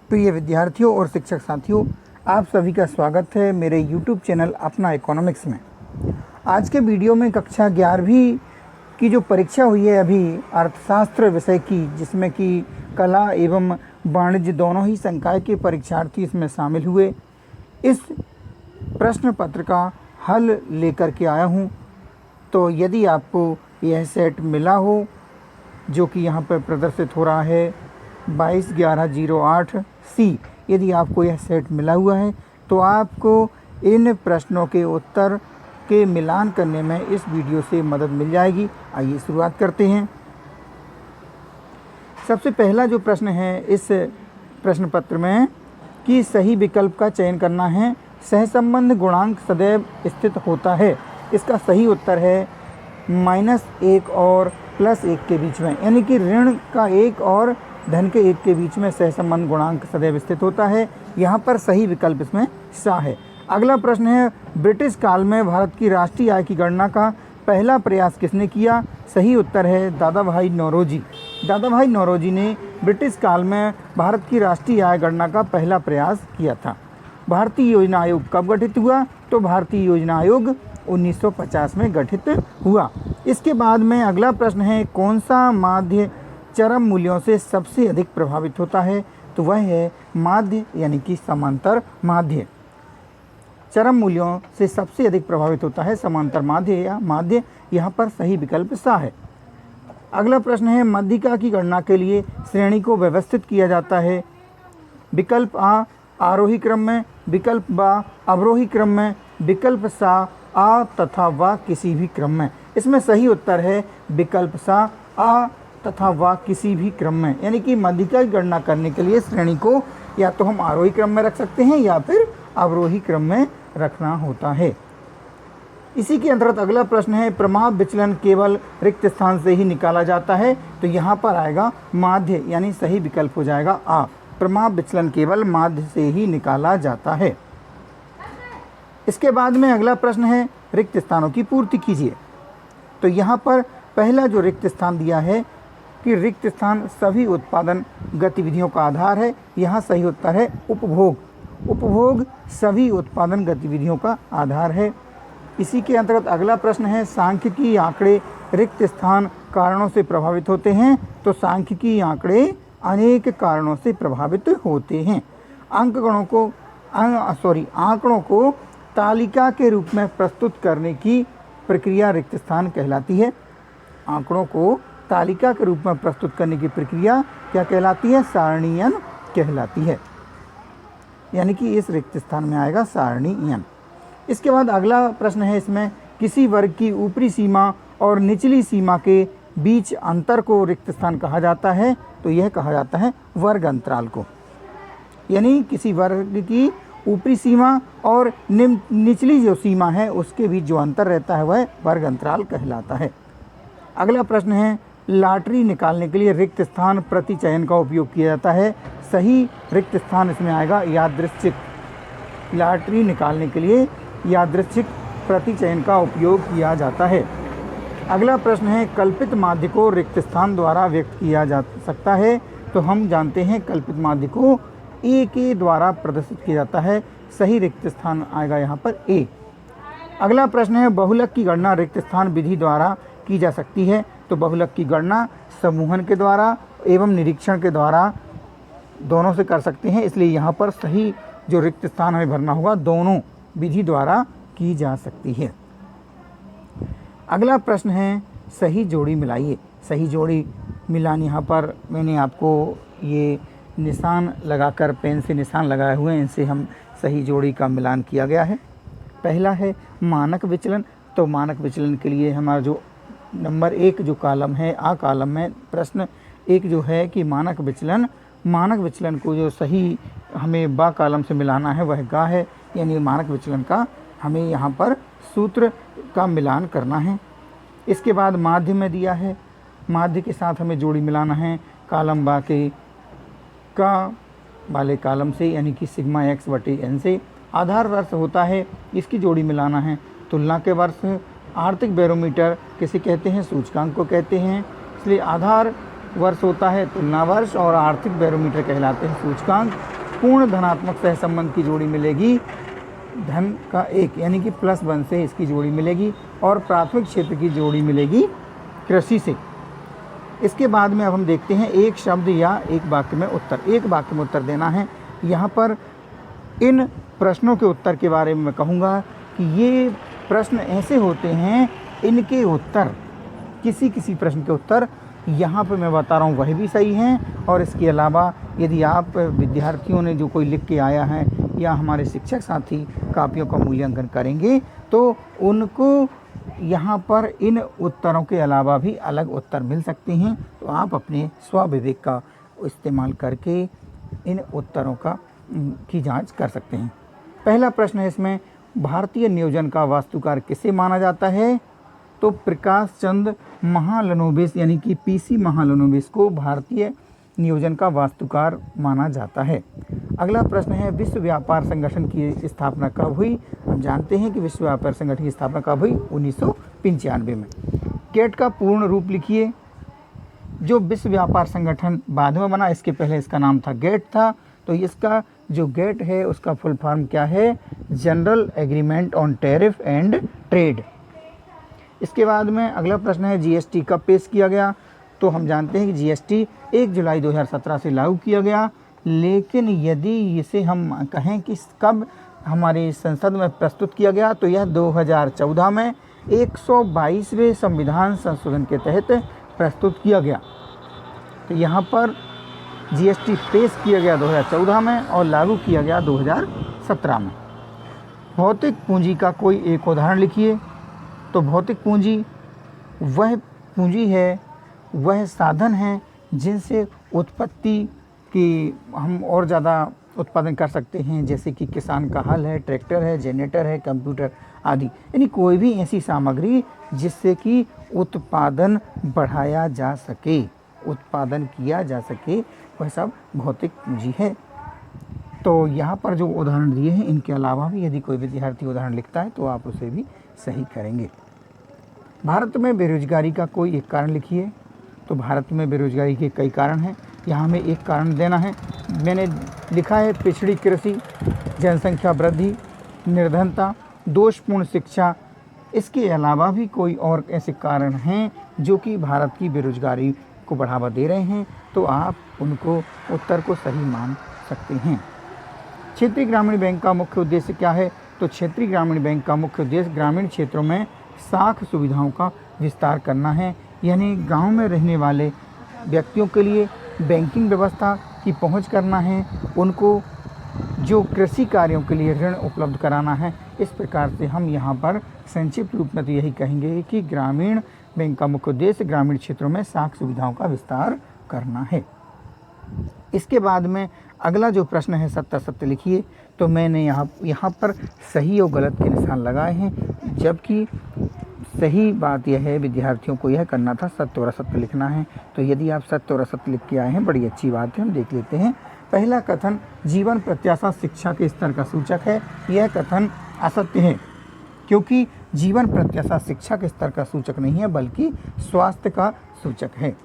प्रिय विद्यार्थियों और शिक्षक साथियों, आप सभी का स्वागत है मेरे YouTube चैनल अपना इकोनॉमिक्स में। आज के वीडियो में कक्षा 11वीं की जो परीक्षा हुई है अभी अर्थशास्त्र विषय की, जिसमें कि कला एवं वाणिज्य दोनों ही संकाय के परीक्षार्थी इसमें शामिल हुए, इस प्रश्न पत्र का हल लेकर के आया हूँ। तो यदि आपको यह सेट मिला हो जो कि यहाँ पर प्रदर्शित हो रहा है 22/11/08C, यदि आपको यह सेट मिला हुआ है तो आपको इन प्रश्नों के उत्तर के मिलान करने में इस वीडियो से मदद मिल जाएगी। आइए शुरुआत करते हैं। सबसे पहला जो प्रश्न है इस प्रश्न पत्र में कि सही विकल्प का चयन करना है। सहसंबंध गुणांक सदैव स्थित होता है। इसका सही उत्तर है -1 और +1 के बीच में, यानी कि ऋण का 1 और धन के 1 के बीच में सहसंबंध गुणांक सदैव स्थित होता है। यहाँ पर सही विकल्प इसमें सा है। अगला प्रश्न है, ब्रिटिश काल में भारत की राष्ट्रीय आय की गणना का पहला प्रयास किसने किया? सही उत्तर है दादा भाई नौरोजी। दादा भाई नौरोजी ने ब्रिटिश काल में भारत की राष्ट्रीय आय गणना का पहला प्रयास किया था। भारतीय योजना आयोग कब गठित हुआ? तो भारतीय योजना आयोग 1950 में गठित हुआ। इसके बाद में अगला प्रश्न है, कौन सा माध्य चरम मूल्यों से सबसे अधिक प्रभावित होता है? तो वह है माध्य, यानी कि समांतर माध्य। चरम मूल्यों से सबसे अधिक प्रभावित होता है समांतर माध्य या माध्य। यहाँ पर सही विकल्प सा है। अगला प्रश्न है, मध्यिका की गणना के लिए श्रेणी को व्यवस्थित किया जाता है। विकल्प आ आरोही क्रम में, विकल्प बा अवरोही क्रम में, विकल्प सा आ तथा व किसी भी क्रम में। इसमें सही उत्तर है विकल्प सा आ तथा व किसी भी क्रम में, यानी कि मध्यिका की गणना करने के लिए श्रेणी को या तो हम आरोही क्रम में रख सकते हैं या फिर अवरोही क्रम में रखना होता है। इसी के अंतर्गत अगला प्रश्न है, प्रमाप विचलन केवल रिक्त स्थान से ही निकाला जाता है। तो यहाँ पर आएगा माध्य, यानी सही विकल्प हो जाएगा आ। प्रमाप विचलन केवल माध्य से ही निकाला जाता है। इसके बाद में अगला प्रश्न है, रिक्त स्थानों की पूर्ति कीजिए। तो यहाँ पर पहला जो रिक्त स्थान दिया है कि रिक्त स्थान सभी उत्पादन गतिविधियों का आधार है। यहाँ सही उत्तर है उपभोग। उपभोग सभी उत्पादन गतिविधियों का आधार है। इसी के अंतर्गत अगला प्रश्न है, सांख्यिकी आंकड़े रिक्त स्थान कारणों से प्रभावित होते हैं। तो सांख्यिकी आंकड़े अनेक कारणों से प्रभावित होते हैं। आंकड़ों को तालिका के रूप में प्रस्तुत करने की प्रक्रिया रिक्त स्थान कहलाती है। आंकड़ों को तालिका के रूप में प्रस्तुत करने की प्रक्रिया क्या कहलाती है? सारणीयन कहलाती है, यानी कि इस रिक्त स्थान में आएगा सारणीयन। इसके बाद अगला प्रश्न है, इसमें किसी वर्ग की ऊपरी सीमा और निचली सीमा के बीच अंतर को रिक्त स्थान कहा जाता है। तो यह कहा जाता है वर्ग अंतराल को, यानी किसी वर्ग की ऊपरी सीमा और निचली जो सीमा है उसके बीच जो अंतर रहता है वह वर्ग अंतराल कहलाता है। अगला प्रश्न है, लॉटरी निकालने के लिए रिक्त स्थान प्रति चयन का उपयोग किया जाता है। सही रिक्त स्थान इसमें आएगा यादृच्छिक। लॉटरी निकालने के लिए यादृच्छिक प्रति चयन का उपयोग किया जाता है। अगला प्रश्न है, कल्पित माध्य को रिक्त स्थान द्वारा व्यक्त किया जा सकता है। तो हम जानते हैं कल्पित माध्य को ए के द्वारा प्रदर्शित किया जाता है। सही रिक्त स्थान आएगा यहाँ पर ए। अगला प्रश्न है, बहुलक की गणना रिक्त स्थान विधि द्वारा की जा सकती है। तो बहुलक की गणना समूहन के द्वारा एवं निरीक्षण के द्वारा दोनों से कर सकते हैं, इसलिए यहाँ पर सही जो रिक्त स्थान हमें भरना होगा दोनों विधि द्वारा की जा सकती है। अगला प्रश्न है, सही जोड़ी मिलाइए। सही जोड़ी मिलान, यहाँ पर मैंने आपको ये निशान लगाकर पेन से निशान लगाए हुए हैं, इनसे हम सही जोड़ी का मिलान किया गया है। पहला है मानक विचलन। तो मानक विचलन के लिए हमारा जो नंबर 1 जो कॉलम है आ कॉलम में प्रश्न 1 जो है कि मानक विचलन को जो सही हमें बा कॉलम से मिलाना है वह गा है, यानी मानक विचलन का हमें यहाँ पर सूत्र का मिलान करना है। इसके बाद माध्य में दिया है, माध्य के साथ हमें जोड़ी मिलाना है कॉलम बा के का वाले कॉलम से, यानी कि सिग्मा x/n से। आधार वर्ष होता है, इसकी जोड़ी मिलाना है तुलना के वर्ष। आर्थिक बैरोमीटर किसे कहते हैं? सूचकांक को कहते हैं, इसलिए आधार वर्ष होता है तुलना वर्ष और आर्थिक बैरोमीटर कहलाते हैं सूचकांक। पूर्ण धनात्मक सहसंबंध की जोड़ी मिलेगी धन का 1 यानी कि +1 से इसकी जोड़ी मिलेगी, और प्राथमिक क्षेत्र की जोड़ी मिलेगी कृषि से। इसके बाद में अब हम देखते हैं एक शब्द या एक वाक्य में उत्तर। एक वाक्य में उत्तर देना है। यहाँ पर इन प्रश्नों के उत्तर के बारे में मैं कहूँगा कि ये प्रश्न ऐसे होते हैं, इनके उत्तर किसी किसी प्रश्न के उत्तर यहाँ पर मैं बता रहा हूँ वह भी सही हैं, और इसके अलावा यदि आप विद्यार्थियों ने जो कोई लिख के आया है या हमारे शिक्षक साथी कापियों का मूल्यांकन करेंगे तो उनको यहाँ पर इन उत्तरों के अलावा भी अलग उत्तर मिल सकते हैं। तो आप अपने स्वविवेक का इस्तेमाल करके इन उत्तरों की जांच कर सकते हैं। पहला प्रश्न है इसमें, भारतीय नियोजन का वास्तुकार किसे माना जाता है? तो प्रकाश चंद महालनोबिस यानी कि पीसी महालनोबिस को भारतीय नियोजन का वास्तुकार माना जाता है। अगला प्रश्न है, विश्व व्यापार संगठन की स्थापना कब हुई? हम जानते हैं कि विश्व व्यापार संगठन की स्थापना कब हुई? 1995 में। गेट का पूर्ण रूप लिखिए। जो विश्व व्यापार संगठन बाद में बना, इसके पहले इसका नाम था गेट था, तो इसका जो गेट है उसका फुल फॉर्म क्या है? General agreement on tariff and trade. इसके बाद में अगला प्रश्न है, जीएसटी कब पेश किया गया? तो हम जानते हैं कि जीएसटी 1 जुलाई 2017 से लागू किया गया, लेकिन यदि इसे हम कहें कि कब हमारी संसद में प्रस्तुत किया गया तो यह 2014 में 122वें संविधान संशोधन के तहत प्रस्तुत किया गया। तो यहाँ पर जीएसटी पेश किया गया 2014 में और लागू किया गया 2017 में। भौतिक पूंजी का कोई एक उदाहरण लिखिए। तो भौतिक पूंजी वह पूंजी है, वह साधन है जिनसे उत्पत्ति की हम और ज़्यादा उत्पादन कर सकते हैं, जैसे कि किसान का हल है, ट्रैक्टर है, जनरेटर है, कंप्यूटर आदि। यानी कोई भी ऐसी सामग्री जिससे कि उत्पादन बढ़ाया जा सके, उत्पादन किया जा सके, वह सब भौतिक पूंजी है। तो यहाँ पर जो उदाहरण दिए हैं इनके अलावा भी यदि कोई विद्यार्थी उदाहरण लिखता है तो आप उसे भी सही करेंगे। भारत में बेरोजगारी का कोई एक कारण लिखिए। तो भारत में बेरोजगारी के कई कारण हैं, यहाँ हमें एक कारण देना है। मैंने लिखा है पिछड़ी कृषि, जनसंख्या वृद्धि, निर्धनता, दोषपूर्ण शिक्षा। इसके अलावा भी कोई और ऐसे कारण हैं जो कि भारत की बेरोजगारी को बढ़ावा दे रहे हैं, तो आप उनको उत्तर को सही मान सकते हैं। क्षेत्रीय ग्रामीण बैंक का मुख्य उद्देश्य क्या है? तो क्षेत्रीय ग्रामीण बैंक का मुख्य उद्देश्य ग्रामीण क्षेत्रों में साख सुविधाओं का विस्तार करना है, यानी गांव में रहने वाले व्यक्तियों के लिए बैंकिंग व्यवस्था की पहुंच करना है, उनको जो कृषि कार्यों के लिए ऋण उपलब्ध कराना है। इस प्रकार से हम यहाँ पर संक्षिप्त रूप में तो यही कहेंगे कि ग्रामीण बैंक का मुख्य उद्देश्य ग्रामीण क्षेत्रों में साख सुविधाओं का विस्तार करना है। इसके बाद में अगला जो प्रश्न है सत्यासत्य लिखिए। तो मैंने यहाँ पर सही और गलत के निशान लगाए हैं, जबकि सही बात यह है विद्यार्थियों को यह करना था सत्य और असत्य लिखना है। तो यदि आप सत्य और असत्य लिख के आए हैं बड़ी अच्छी बात है, हम देख लेते हैं। पहला कथन जीवन प्रत्याशा शिक्षा के स्तर का सूचक है, यह कथन असत्य है, क्योंकि जीवन प्रत्याशा शिक्षा के स्तर का सूचक नहीं है बल्कि स्वास्थ्य का सूचक है।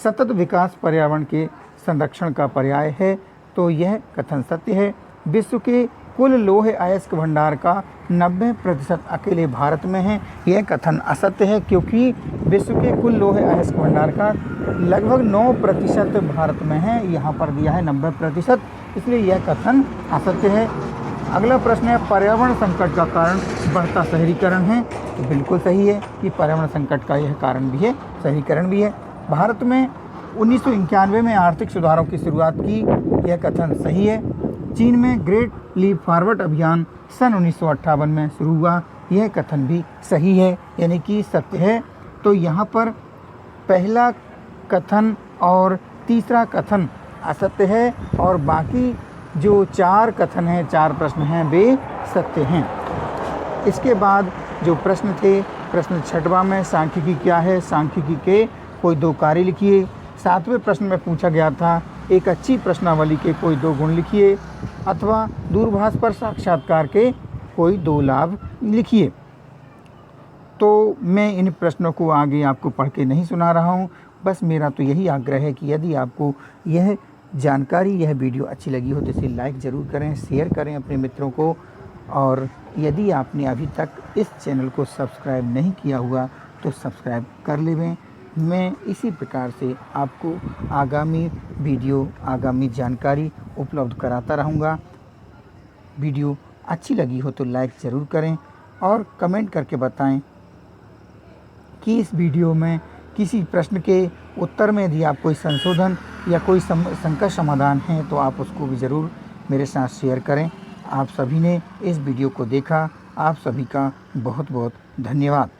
सतत विकास पर्यावरण के संरक्षण का पर्याय है, तो यह कथन सत्य है। विश्व के कुल लौह अयस्क भंडार का 90% अकेले भारत में है, यह कथन असत्य है, क्योंकि विश्व के कुल लौह अयस्क भंडार का लगभग 9% भारत में है, यहाँ पर दिया है 90%, इसलिए यह कथन असत्य है। अगला प्रश्न है पर्यावरण संकट का कारण बढ़ता शहरीकरण है। तो बिल्कुल सही है कि पर्यावरण संकट का यह कारण भी है, शहरीकरण भी है। भारत में 1991 में आर्थिक सुधारों की शुरुआत की, यह कथन सही है। चीन में ग्रेट लीप फॉरवर्ड अभियान सन 1958 में शुरू हुआ, यह कथन भी सही है, यानी कि सत्य है। तो यहाँ पर पहला कथन और तीसरा कथन असत्य है और बाकी जो 4 कथन हैं, 4 प्रश्न हैं, वे सत्य हैं। इसके बाद जो प्रश्न थे, प्रश्न 6वां में सांख्यिकी क्या है? सांख्यिकी के कोई 2 कार्य लिखिए। 7वें प्रश्न में पूछा गया था एक अच्छी प्रश्नावली के कोई 2 गुण लिखिए, अथवा दूरभाष पर साक्षात्कार के कोई 2 लाभ लिखिए। तो मैं इन प्रश्नों को आगे आपको पढ़ के नहीं सुना रहा हूँ, बस मेरा तो यही आग्रह है कि यदि आपको यह जानकारी यह वीडियो अच्छी लगी हो तो इसे लाइक ज़रूर करें, शेयर करें अपने मित्रों को। और यदि आपने अभी तक इस चैनल को सब्सक्राइब नहीं किया हुआ तो सब्सक्राइब कर लें। मैं इसी प्रकार से आपको आगामी वीडियो, आगामी जानकारी उपलब्ध कराता रहूँगा। वीडियो अच्छी लगी हो तो लाइक ज़रूर करें और कमेंट करके बताएं कि इस वीडियो में किसी प्रश्न के उत्तर में यदि आप कोई संशोधन या कोई शंका समाधान है तो आप उसको भी ज़रूर मेरे साथ शेयर करें। आप सभी ने इस वीडियो को देखा, आप सभी का बहुत बहुत धन्यवाद।